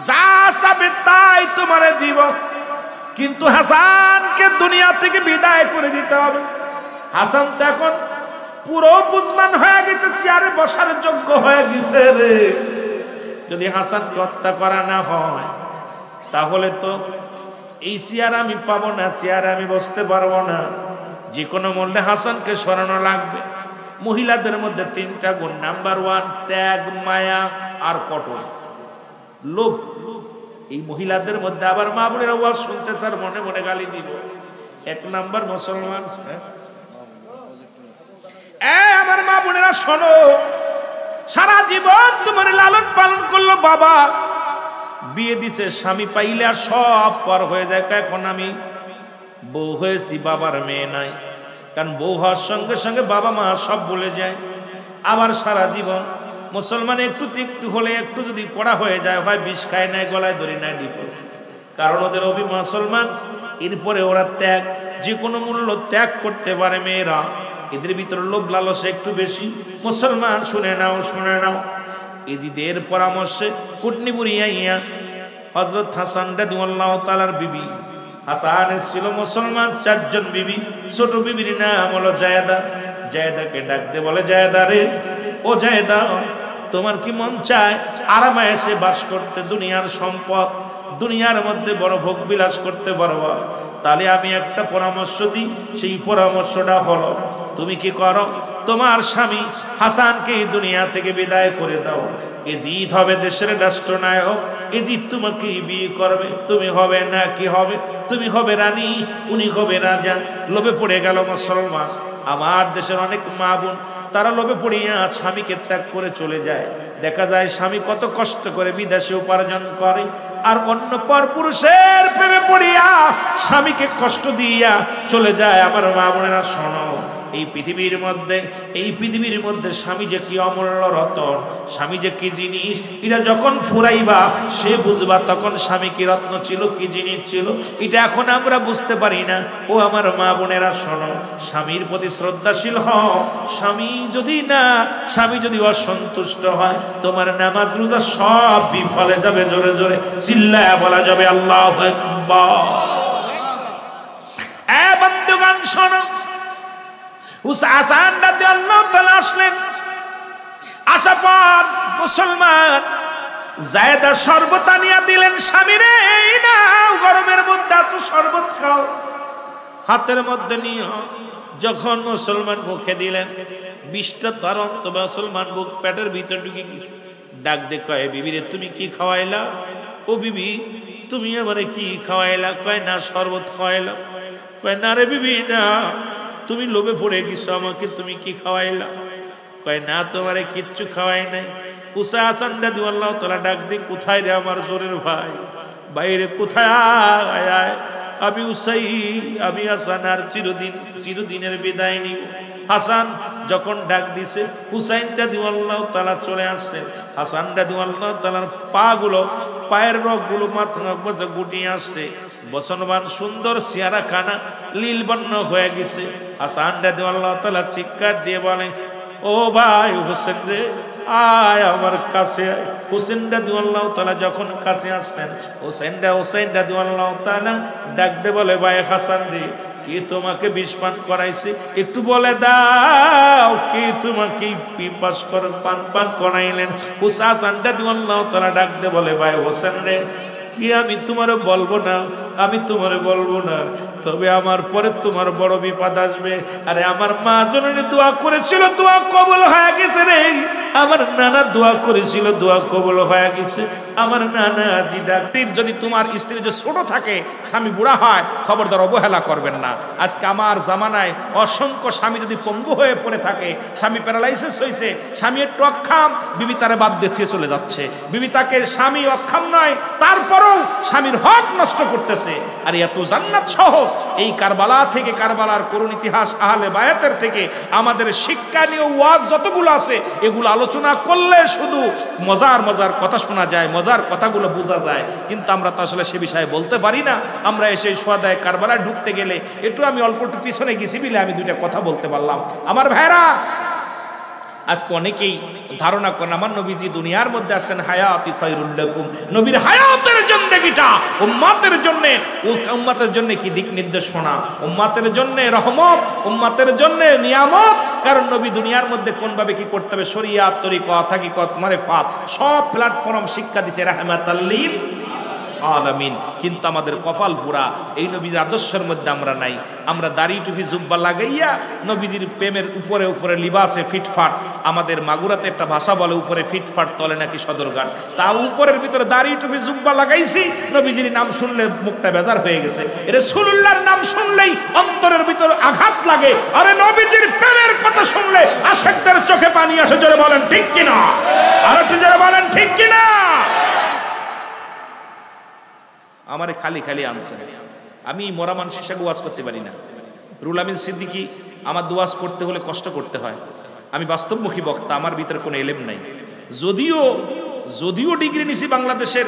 Speaker 1: যা চাবে তাই তোমারে দিব, কিন্তু হাসানকে দুনিয়া থেকে বিদায় করে দিতে হবে। হাসান তো এখন পুরো বুঝমান হয়ে গেছে, চেয়ারে বসার যোগ্য হয়ে গেছে রে। যদি হাসানকে হত্যা করা না হয়, তাহলে তো এই চেয়ার আমি পাবো না, চেয়ারে আমি বসতে পারবো না। যে কোনো মূল্যে হাসানকে সরানো লাগবে। মহিলাদের মধ্যে 3টা গুণ। নাম্বার 1 ত্যাগ, মায়া আর কঠোর লোভ। এই মহিলাদের মধ্যে আবার মা বোনেরা ওয়াজ শুনতে তার মনে মনে গালি দিব। 1 নাম্বার মুসলমান। আমার মা বোনেরা শোনো, সারা জীবন তোমার লালন পালন করলো বাবা, বিয়ে দিছে, স্বামী পাইলে আর সব পর হয়ে যায়। এখন আমি বউ হয়েছি, বাবার মেয়ে নাই। কারণ বউ হওয়ার সঙ্গে সঙ্গে বাবা মা সব বলে যায়। আবার সারা জীবন মুসলমান একটু হলে, একটু যদি কড়া হয়ে যায়, হয় বিষ খায় নেয়, গলায় ধরে নেয়, ডিভোর্স। কারণ ওদের মুসলমান। এরপরে ওরা ত্যাগ, যে কোনো মূল্য ত্যাগ করতে পারে মেয়েরা। এদের ভিতরে লোভ লালসা একটু বেশি। মুসলমান শুনে নাও, শুনে নাও। এজিদের পরামর্শে কুটনি বুড়ি আইয়া হযরত হাসান রাদিয়াল্লাহু তাআলার বিবি, হাসানের ছিল মুসলমান 4 জন বিবি। ছোট বিবির নাম হলো জায়েদা। জায়েদাকে ডাকতে বলে, জায়েদা রে, ও জায়েদা, তোমার কি মন চায় আরামে এসে বাস করতে, দুনিয়ার সম্পদ, দুনিয়ার মধ্যে বড় ভোগ বিলাস করতে পারবা? তাহলে আমি একটা পরামর্শ দিই। সেই পরামর্শটা হলো, তুমি কি করো, তোমার স্বামী হাসানকে এই দুনিয়া থেকে বিদায় করে দাও। এজিদ হবে দেশের রাষ্ট্রনায়ক, এজিদ তোমাকে বিয়ে করবে। তুমি হবে না কি হবে, তুমি হবে রানী, উনি হবে রাজা। লোভে পড়ে গেল মুসলমান। আমার দেশের অনেক মা বোন, তারা লোভে পড়িয়া স্বামীকে ত্যাগ করে চলে যায়। দেখা যায় স্বামী কত কষ্ট করে বিদেশে উপার্জন করে, আর অন্য পর পুরুষের প্রেমে পড়িয়া স্বামীকে কষ্ট দিয়া চলে যায়। আমার মা বোনেরা শোনো, এই পৃথিবীর মধ্যে স্বামী যে কি অমূল্য রতন, স্বামী যে কি জিনিস, এটা যখন ফুরাইবা সে বুঝবা তখন স্বামী কি রত্ন ছিল, কি জিনিস ছিল। এটা এখন আমরা বুঝতে পারি না। ও আমার মা বোনেরা শোনো, স্বামীর প্রতি শ্রদ্ধাশীল হও। স্বামী যদি অসন্তুষ্ট হয়, তোমার নামাজ রোজা সব বিফলে যাবে। জোরে জোরে চিল্লায়া বলা যাবে আল্লাহু আকবার। বন্ধুগণ শোনো, হাসান রাদিয়াল্লাহু তাআলা আসলেন, আসার পর মুসলমান জায়েদা শরবত আনিয়া দিলেন, স্বামীরে এই নাও গরমের মধ্যে এত শরবত খাও, হাতের মধ্যে নিও। যখন মুসলমান মুখে দিলেন, বিষটা তার অন্তর মুসলমান বুক পেটের ভিতর ঢুকে গেছে। ডাক দে কয়, বিবি রে তুমি কি খাওয়াইলা? ও বিবি তুমি আমারে কি খাওয়াইলা? কয় না শরবত খাওয়াইলা। কয় না রে বিবি না, তুমি লোভে পড়ে গেছো, আমাকে তুমি কি খাওয়াইলা? কয় না তোমারে কিচ্ছু খাওয়াই নাই। উসা হাসান রাদিয়াল্লাহু তাআলা ডাক দি, কোথায় রে আমার জোরের ভাই? বাইরে কোথায়? আয় আমি উসাই, আমি হাসান আর চিরদিনের বিদায় নিব। হাসান যখন ডাক দিছে, হুসাইন রাদিয়াল্লাহু তাআলা চলে আসছে। হাসান রাদিয়াল্লাহু তাআলার পায়ের রগগুলো মাথা মধ্যে গুটিয়ে আসছে, বসনবান সুন্দর চেহারা খানা নীল বর্ণ হয়ে গেছে। হাসান রাদিয়াল্লাহু তাআলা চিৎকার দিয়ে বলে, ও ভাই হোসেন রে আয় আমার কাছে। হোসেন রাদিয়াল্লাহু তাআলা যখন কাছে আসলেন, হোসেন রাদিয়াল্লাহু তাআলা ডাক দিয়ে বলে, ভাই হাসান রে কে তোমাকে বিষ পান করাইছে? একটু বলে দাও, কে তোমাকে পান করাইলেন? হাসান রাদিয়াল্লাহু তাআলা ডাক দিয়ে বলে, ভাই হোসেন রে কি আমি তোমারে বলবো না, আমি তোমারে বলবো না, তবে আমার পরে তোমার বড় বিপদ আসবে। আরে আমার মা জননী দোয়া করেছিল, দোয়া কবুল হয়ে গেছে রে। আমার নানা দোয়া করেছিল, দোয়া কবুল হয়ে গেছে। আমার নানা জি ডাক্তার, যদি তোমার স্ত্রী যে ছোট থাকে, স্বামী বুড়া হয়, খবরদার অবহেলা করবেন না। আজকে আমার জামানায় অসংখ্য স্বামী যদি পঙ্গু হয়ে পড়ে থাকে, স্বামী প্যারালাইসিস হয়েছে, স্বামী একটু অক্ষম, বিবি তারে বাদ দিয়ে চলে যাচ্ছে। বিবি তাকে, স্বামী অক্ষম নয় তারপরও স্বামীর হক নষ্ট করতেছে। আর এত জান্নাত সহজ এই কারবালা থেকে, কারবালার করুণ ইতিহাস আহলে বায়াতের থেকে আমাদের শিক্ষণীয় ওয়াজ যতগুলো আছে, এগুলো আলোচনা করলে শুধু মজার মজার কথা শোনা যায়, মজার কথাগুলো বোঝা যায়, কিন্তু আমরা তো আসলে সে বিষয়ে বলতে পারি না। আমরা এসে সোয়াদায় কারবালায় ঢুকতে গেলে একটু আমি অল্প একটু পিছনে গেছি বলে আমি দুইটা কথা বলতে পারলাম। আমার ভাইরা, আজকে অনেকেই ধারণা করেন আমার নবীজি দুনিয়ার মধ্যে আছেন হায়াতি খায়রুল লাকুম, নবীর হায়াতের জিন্দেগিটা উম্মতের জন্য, উম্মতের জন্য কি দিক নির্দেশনা, উম্মতের জন্য রহমত, উম্মতের জন্য নিয়ামত। কারণ নবী দুনিয়ার মধ্যে কোন ভাবে কি করতে হবে, শরিয়াত, তরিকত, হাকিকত, মারিফাত সব প্ল্যাটফর্ম শিক্ষা দিয়েছে রাহমাতাল লিল আলামিন। কিন্তু আমাদের কপাল পুরা, এই নবীর আদর্শের মধ্যে আমরা নাই। আমরা দাড়ি টুপি জুব্বা লাগাইয়া নবীজির প্রেমের উপরে উপরে লিবাসে ফিটফাট, আমাদের মাগুরাতে একটা ভাষা বলে উপরে ফিটফাট তলে নাকি সদরঘাট, তা উপরের ভিতরে দাড়ি টুপি জুব্বা লাগাইছি, নবীজির নাম শুনলে মুখটা বেজার হয়ে গেছে। রাসূলুল্লাহর নাম শুনলেই অন্তরের ভিতর আঘাত লাগে। আরে নবীজির প্রেমের কথা শুনলে আশিকদের চোখে পানি আসে। জোরে বলেন ঠিক কিনা? আর একটু জোরে বলেন ঠিক কিনা? আমারে খালি খালি আনছেন, আমি মরা মানুষের সাথে ওয়াজ করতে পারি না। রুহুল আমিন সিদ্দিকী, আমার দোয়াজ করতে হলে কষ্ট করতে হয়। আমি বাস্তবমুখী বক্তা, আমার ভিতরে কোনো এলেম নাই। যদিও ডিগ্রি নিছি, বাংলাদেশের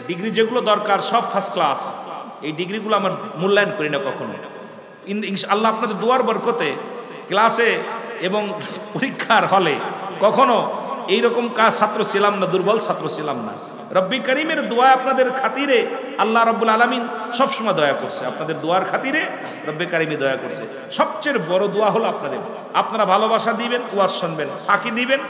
Speaker 1: ডিগ্রি যেগুলো দরকার সব ফার্স্ট ক্লাস, এই ডিগ্রিগুলো আমার মূল্যায়ন করি না কখনো। ইনশাআল্লাহ আপনাদের দোয়ার বরকতে ক্লাসে এবং পরীক্ষার হলে কখনো এইরকম ছাত্র ছিলাম না, দুর্বল ছাত্র ছিলাম না। রব্বি করিমের দোয়া আপনাদের খাতিরে আল্লাহ রাব্বুল আলামিন সবসময় দয়া করছে। আপনাদের দোয়ার খাতিরে রব্বি করিমে দয়া করছে। সবচেয়ে বড় দোয়া হলো আপনারা ভালোবাসা দিবেন, ওয়াজ শুনবেন, ফাঁকি দিবেন।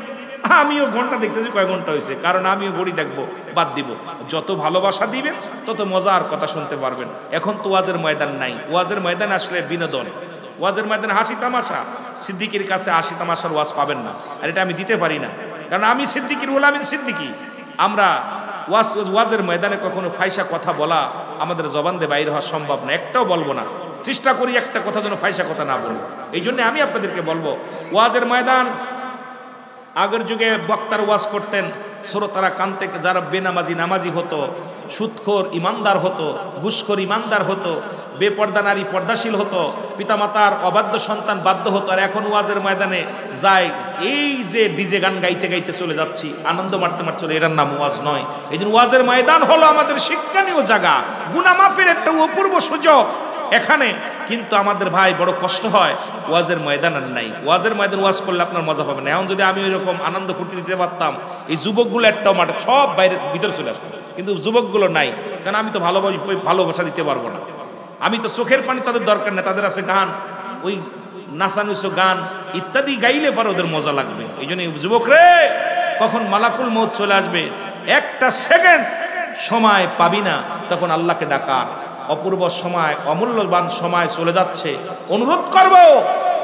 Speaker 1: আমিও ঘন্টা দেখতেছি কয় ঘন্টা হয়েছে, কারণ আমিও ঘড়ি দেখবো, বাদ দিব। যত ভালোবাসা দিবেন তত মজার কথা শুনতে পারবেন। এখন তো ওয়াজের ময়দান নাই। ওয়াজের ময়দান আসলে বিনোদন, ওয়াজের ময়দানে হাসি তামাশা। সিদ্দিকীর কাছে হাসি তামাশার ওয়াজ পাবেন না, আর এটা আমি দিতে পারি না, কারণ আমি সিদ্দিকী, রুহুল আমিন সিদ্দিকী। আমরা ওয়াজের ময়দানে কখনো ফাইসা কথা বলা আমাদের জবান দিয়ে বাইরে হওয়া সম্ভব না, একটাও বলবো না। চেষ্টা করি একটা কথা যেন ফাইসা কথা না বলি। এই জন্য আমি আপনাদেরকে বলবো, ওয়াজের ময়দান, আগের যুগে বক্তার ওয়াজ করতেন, শ্রোতারা কানতে, যারা বেনামাজি নামাজি হতো, সুদখোর ইমানদার হতো, ঘুষখোর ইমানদার হতো, বেপর্দা নারী পর্দাশীল হতো, পিতামাতার অবাধ্য সন্তান বাধ্য হতো। আর এখন ওয়াজের ময়দানে যায় এই যে ডিজে গান গাইতে গাইতে চলে যাচ্ছি, আনন্দ মারতে মারতে চলে, এটার নাম ওয়াজ নয়। এই জন্য ওয়াজের ময়দান হলো আমাদের শিক্ষণীয় জায়গা, গুনাহ মাফের একটা অপূর্ব সুযোগ এখানে। কিন্তু আমাদের ভাই বড় কষ্ট হয়, ওয়াজের ময়দান আর নাই। ওয়াজের ময়দান ওয়াজ করলে আপনার মজা পাবেন না। এখন যদি আমি ওইরকম আনন্দ ফুর্তি দিতে পারতাম, এই যুবকগুলো একটাও মাঠে সব বাইরে ভিতরে চলে আসতো, কিন্তু যুবকগুলো নাই। কারণ আমি তো ভালোবাসা দিতে পারবো না, আমি তো চোখের পানি তাদের দরকার না, তাদের আছে গান। ওই নাচানুসো গান ইত্যাদি গাইলে পরে ওদের মজা লাগবে। এই জন্য যুবক রে, কখন মালাকুল মউত চলে আসবে একটা সেকেন্ড সময় পাবি না, তখন আল্লাহকে ডাকার। অপূর্ব সময়, অমূল্যবান সময় চলে যাচ্ছে। অনুরোধ করব,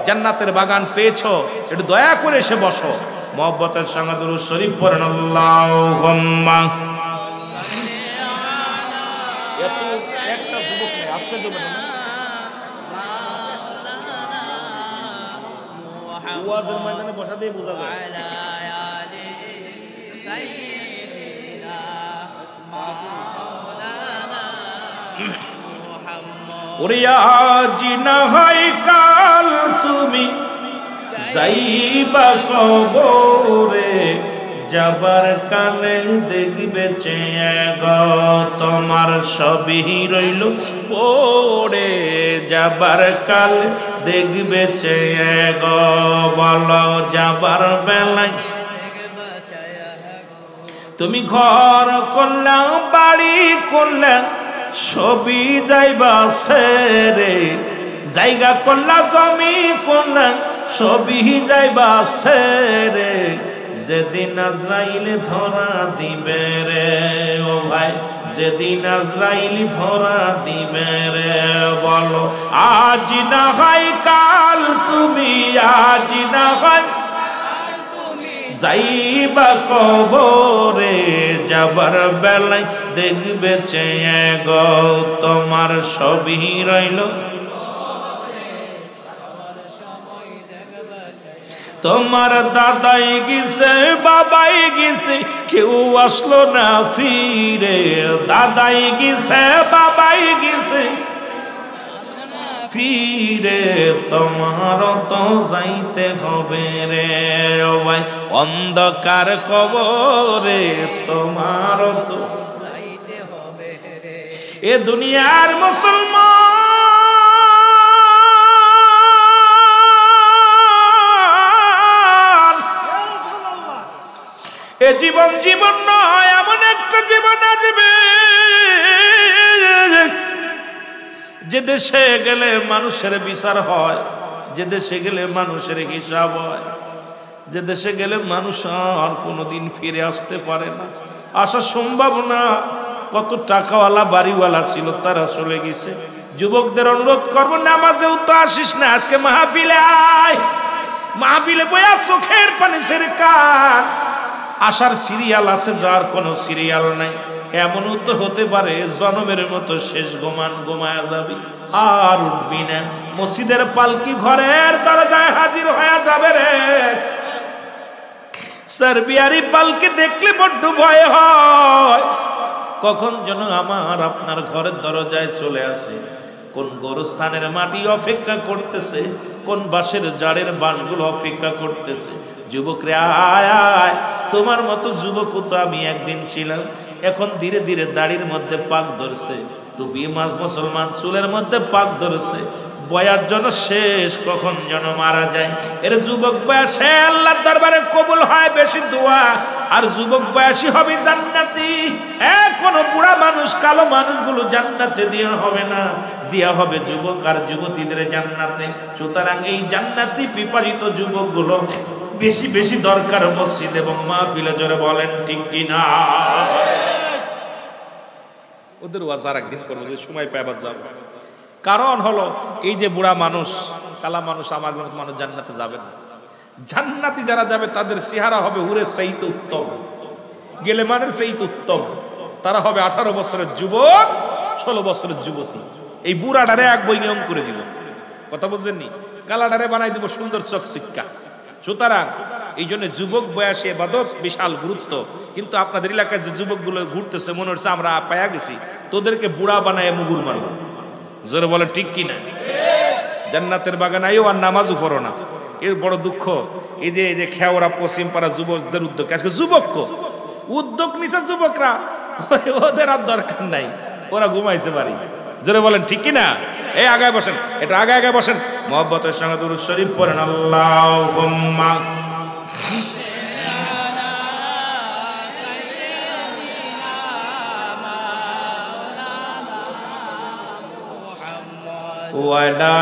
Speaker 1: জান্নাতের বাগান পেয়েছো, একটু দয়া করে এসে বসো, মহব্বতের সঙ্গে দুরূদ শরীফ পড়েন। আল্লাহুম্মা একটা যুবক নেই, আচ্ছা যুবক না, ওয়াজের ময়দানে বসা দিয়ে বোঝা যায়। ওরে আজ না হয় কাল তুমি যাইবা কবরে, যাবার কালে দেখবে চেয়ে গো তোমার সবই রইল পড়ে, যাবার কালে দেখবে চেয়ে গো, বলো যাবার বেলায় তুমি ঘর করলে বাড়ি করলে সবই যাইবা সেরে, জায়গা করলা জমি করলা সবই যাইবা সেরে, যেদিন আজরাইল ধরা দিবে রে ও ভাই, যেদিন আজরাইল ধরা দিবে রে, বলো আজ না হয় কাল তুমি, আজ না হয় যাইবা কবরে, যাবার বেলায় দেখবে চেয়ে গো তোমার সবই রইল, তোমার দাদাই গেছে বাবাই গেছে কেউ আসলো না ফিরে, দাদাই গেছে বাবাই গেছে ফিরে, তোমার তো যাইতে হবে রে ও ভাই, অন্ধকার কবরে তোমার তো যাইতে হবে রে। এ দুনিয়ার মুসলমান, এ জীবন জীবন নয়, এমন একটা জীবন আসবে যে দেশে গেলে মানুষের বিচার হয়, যে দেশে গেলে মানুষের হিসাব হয়, যে দেশে গেলে মানুষ আর কোনোদিন ফিরে আসতে পারে না, আসা সম্ভব না। কত টাকাওয়ালা বাড়িওয়ালা ছিল, তারা চলে গেছে। যুবকদের অনুরোধ করবো, নামাজেও তো আসিস না, আজকে মাহফিলে আয়, মাহফিলে বইয়া চোখের পানি ছেড়ে কান। আসার সিরিয়াল আছে, যার কোনো সিরিয়াল নাই। এমনও তো হতে পারে জনমের মতো শেষ গোমান গোমায়া যাবি, আর উঠবি না। মসজিদের পালকি ঘরের দরজায় হাজির হয়ে যাবে রে। সার্বিয়ারি পালকি দেখলে বড্ড ভয় হয়, কখন যেন আমার আপনার ঘরের দরজায় চলে আসে। কোন গোরস্থানের মাটি অপেক্ষা করতেছে, কোন বাঁশের জাড়ের বাঁশগুলো অপেক্ষা করতেছে। যুবক রে আয় আয়, তোমার মতো যুবক তো আমি একদিন ছিলাম। এখন ধীরে ধীরে দাড়ির মধ্যে পাক ধরছে, টুপি মুসলমান চুলের মধ্যে পাক ধরছে, বয়ার জন্য শেষ, কখন যেন মারা যায়। এর যুবক বয়সে আল্লাহর দরবারে কবুল হয় বেশি দোয়া, আর যুবক বয়সী হবে জান্নাতি। এখনো বুড়া মানুষ, কালো মানুষগুলো জান্নাতে দেওয়া হবে না, দেওয়া হবে যুবক আর যুবতীদের জান্নাতে। সুতরাং এই জান্নাতি পিপাসিত যুবকগুলো বেশি বেশি দরকার মসজিদ এবং মাহফিলে, জোরে বলেন ঠিক কিনা। ওদের ওয়াজ আর একদিন করবো, যে সময় পাইবার যাবো। কারণ হলো এই যে বুড়া মানুষ, কালা মানুষ, আমার মানুষ জান্নাতে যাবে না। জান্নাতি যারা যাবে তাদের চেহারা হবে হুরের চাইতে উত্তম, গেলেমানের চাইতে উত্তম। তারা হবে 18 বছরের যুবক, 16 বছরের যুবতী। এই বুড়াটারে এক বই নিয়ম করে দিব, কথা বুঝছেননি? কালাটারে বানাই দিব সুন্দর চকচিক্কা। সুতরাং এই জন্য যুবক বয়সে ইবাদত বিশাল গুরুত্ব। কিন্তু আপনাদের এলাকায় যে যুবকগুলো ঘুরতেছে, মনে হচ্ছে আমরা পায়া গেছি, তোদেরকে বুড়া বানায় মুগুর মারব। জোরে বলে ঠিক কিনা? জান্নাতের বাগান আইও আর নামাজও পড়ো না, এর বড় দুঃখ। এই যে খেওরা পশ্চিম পাড়া যুবকদের উদ্যোগ, আজকে যুবক উদ্যোগ নিচ্ছে যুবকরা, ওদের আর দরকার নাই, ওরা ঘুমাইছে বাড়ি। জোরে বলেন ঠিক কিনা? এই আগায় বসেন, এটা আগায় আগায় বসেন, মহব্বতের সঙ্গে দুরূদ শরীফ পড়েন। আল্লাহুম্মা ওয়া লা